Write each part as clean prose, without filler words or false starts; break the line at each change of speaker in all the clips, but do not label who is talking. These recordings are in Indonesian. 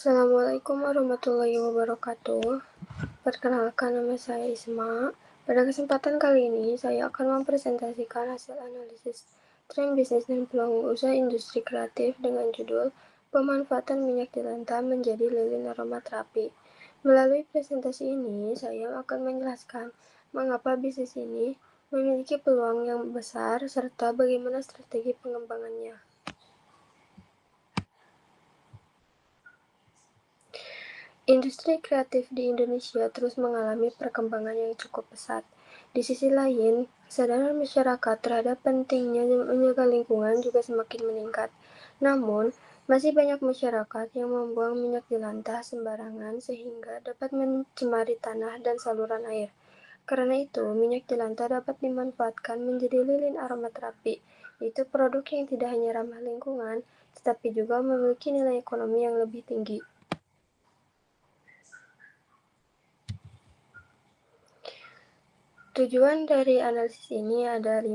Assalamualaikum warahmatullahi wabarakatuh. Perkenalkan, nama saya Isma. Pada kesempatan kali ini, saya akan mempresentasikan hasil analisis tren bisnis dan peluang usaha industri kreatif dengan judul Pemanfaatan minyak jelantah menjadi lilin aromaterapi. Melalui presentasi ini, saya akan menjelaskan mengapa bisnis ini memiliki peluang yang besar serta bagaimana strategi pengembangannya. Industri kreatif di Indonesia terus mengalami perkembangan yang cukup pesat. Di sisi lain, kesadaran masyarakat terhadap pentingnya menjaga lingkungan juga semakin meningkat. Namun, masih banyak masyarakat yang membuang minyak jelantah sembarangan sehingga dapat mencemari tanah dan saluran air. Karena itu, minyak jelantah dapat dimanfaatkan menjadi lilin aromaterapi, yaitu produk yang tidak hanya ramah lingkungan, tetapi juga memiliki nilai ekonomi yang lebih tinggi. Tujuan dari analisis ini ada 5.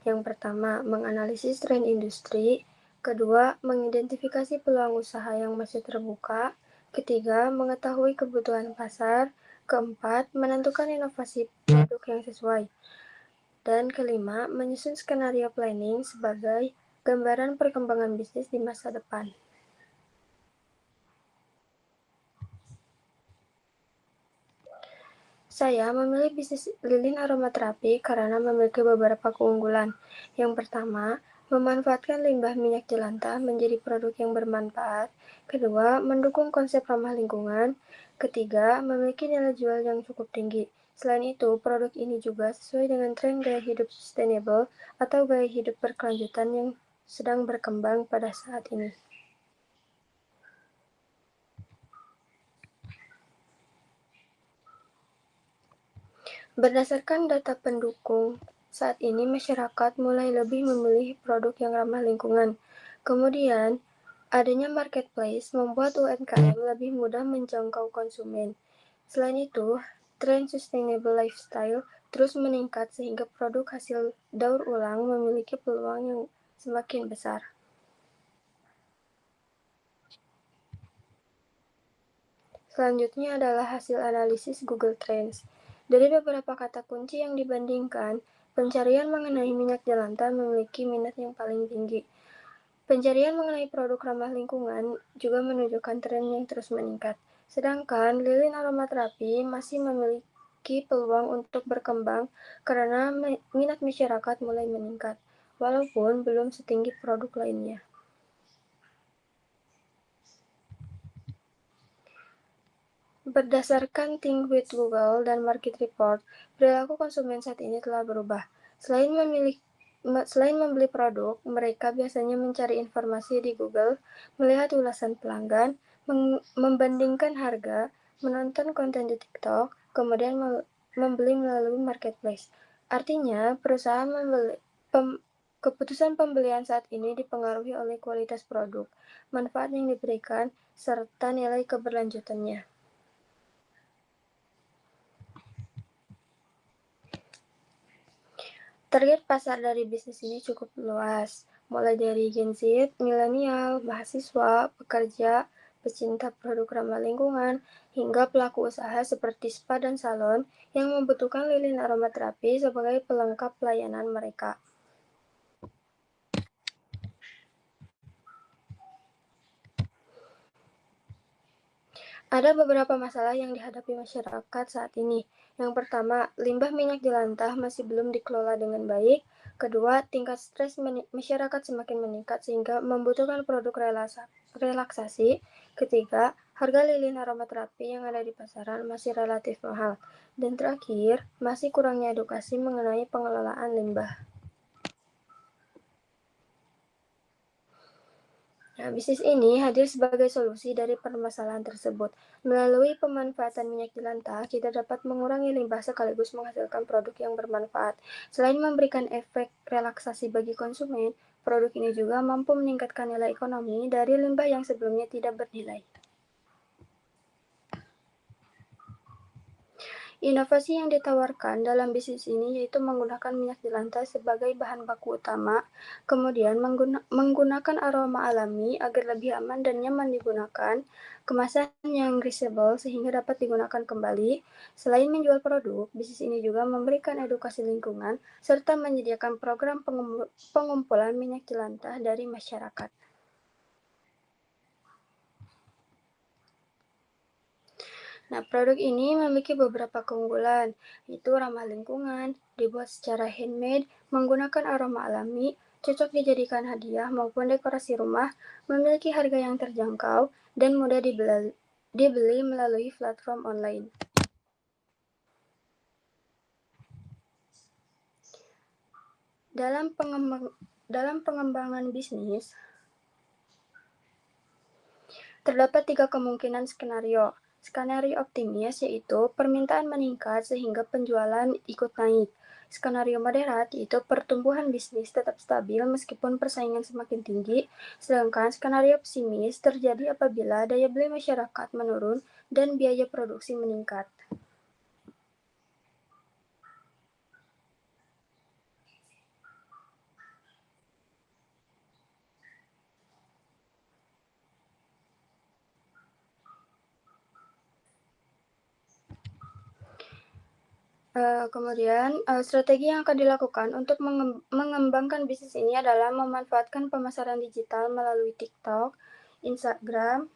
Yang pertama, menganalisis tren industri. Kedua, mengidentifikasi peluang usaha yang masih terbuka. Ketiga, mengetahui kebutuhan pasar. Keempat, menentukan inovasi produk yang sesuai. Dan kelima, menyusun skenario planning sebagai gambaran perkembangan bisnis di masa depan. Saya memilih bisnis lilin aromaterapi karena memiliki beberapa keunggulan. Yang pertama, memanfaatkan limbah minyak jelantah menjadi produk yang bermanfaat. Kedua, mendukung konsep ramah lingkungan. Ketiga, memiliki nilai jual yang cukup tinggi. Selain itu, produk ini juga sesuai dengan tren gaya hidup sustainable atau gaya hidup berkelanjutan yang sedang berkembang pada saat ini. Berdasarkan data pendukung, saat ini masyarakat mulai lebih memilih produk yang ramah lingkungan. Kemudian, adanya marketplace membuat UMKM lebih mudah menjangkau konsumen. Selain itu, tren sustainable lifestyle terus meningkat sehingga produk hasil daur ulang memiliki peluang yang semakin besar. Selanjutnya adalah hasil analisis Google Trends. Dari beberapa kata kunci yang dibandingkan, pencarian mengenai minyak jelantah memiliki minat yang paling tinggi. Pencarian mengenai produk ramah lingkungan juga menunjukkan tren yang terus meningkat. Sedangkan lilin aromaterapi masih memiliki peluang untuk berkembang karena minat masyarakat mulai meningkat, walaupun belum setinggi produk lainnya. Berdasarkan Think with Google dan Market Report, perilaku konsumen saat ini telah berubah. Selain membeli produk, mereka biasanya mencari informasi di Google, melihat ulasan pelanggan, membandingkan harga, menonton konten di TikTok, kemudian membeli melalui marketplace. Artinya, keputusan pembelian saat ini dipengaruhi oleh kualitas produk, manfaat yang diberikan, serta nilai keberlanjutannya. Target pasar dari bisnis ini cukup luas, mulai dari Gen Z, milenial, mahasiswa, pekerja, pecinta produk ramah lingkungan, hingga pelaku usaha seperti spa dan salon yang membutuhkan lilin aromaterapi sebagai pelengkap pelayanan mereka. Ada beberapa masalah yang dihadapi masyarakat saat ini. Yang pertama, limbah minyak jelantah masih belum dikelola dengan baik. Kedua, tingkat stres masyarakat semakin meningkat sehingga membutuhkan produk relaksasi. Ketiga, harga lilin aromaterapi yang ada di pasaran masih relatif mahal. Dan terakhir, masih kurangnya edukasi mengenai pengelolaan limbah. Nah, bisnis ini hadir sebagai solusi dari permasalahan tersebut. Melalui pemanfaatan minyak jelantah, kita dapat mengurangi limbah sekaligus menghasilkan produk yang bermanfaat. Selain memberikan efek relaksasi bagi konsumen, produk ini juga mampu meningkatkan nilai ekonomi dari limbah yang sebelumnya tidak bernilai. Inovasi yang ditawarkan dalam bisnis ini yaitu menggunakan minyak jelantah sebagai bahan baku utama, kemudian menggunakan aroma alami agar lebih aman dan nyaman digunakan, kemasan yang reusable sehingga dapat digunakan kembali. Selain menjual produk, bisnis ini juga memberikan edukasi lingkungan serta menyediakan program pengumpulan minyak jelantah dari masyarakat. Nah, produk ini memiliki beberapa keunggulan, yaitu ramah lingkungan, dibuat secara handmade, menggunakan aroma alami, cocok dijadikan hadiah maupun dekorasi rumah, memiliki harga yang terjangkau, dan mudah dibeli melalui platform online. Dalam pengembangan bisnis, terdapat 3 kemungkinan skenario. Skenario optimis yaitu permintaan meningkat sehingga penjualan ikut naik. Skenario moderat yaitu pertumbuhan bisnis tetap stabil meskipun persaingan semakin tinggi, sedangkan skenario pesimis terjadi apabila daya beli masyarakat menurun dan biaya produksi meningkat. Strategi yang akan dilakukan untuk mengembangkan bisnis ini adalah memanfaatkan pemasaran digital melalui TikTok, Instagram,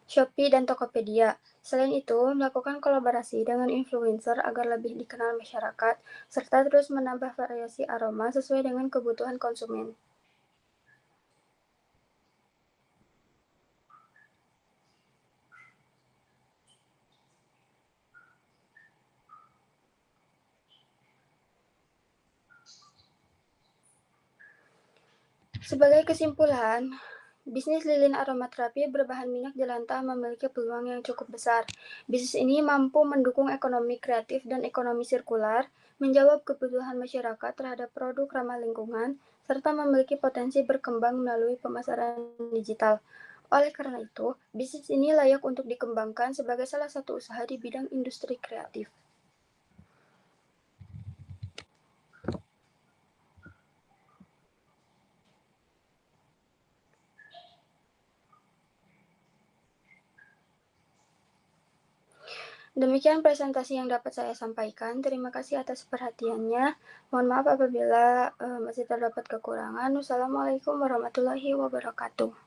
Shopee, dan Tokopedia. Selain itu, melakukan kolaborasi dengan influencer agar lebih dikenal masyarakat, serta terus menambah variasi aroma sesuai dengan kebutuhan konsumen. Sebagai kesimpulan, bisnis lilin aromaterapi berbahan minyak jelantah memiliki peluang yang cukup besar. Bisnis ini mampu mendukung ekonomi kreatif dan ekonomi sirkular, menjawab kebutuhan masyarakat terhadap produk ramah lingkungan, serta memiliki potensi berkembang melalui pemasaran digital. Oleh karena itu, bisnis ini layak untuk dikembangkan sebagai salah satu usaha di bidang industri kreatif. Demikian presentasi yang dapat saya sampaikan. Terima kasih atas perhatiannya. Mohon maaf apabila masih terdapat kekurangan. Wassalamualaikum warahmatullahi wabarakatuh.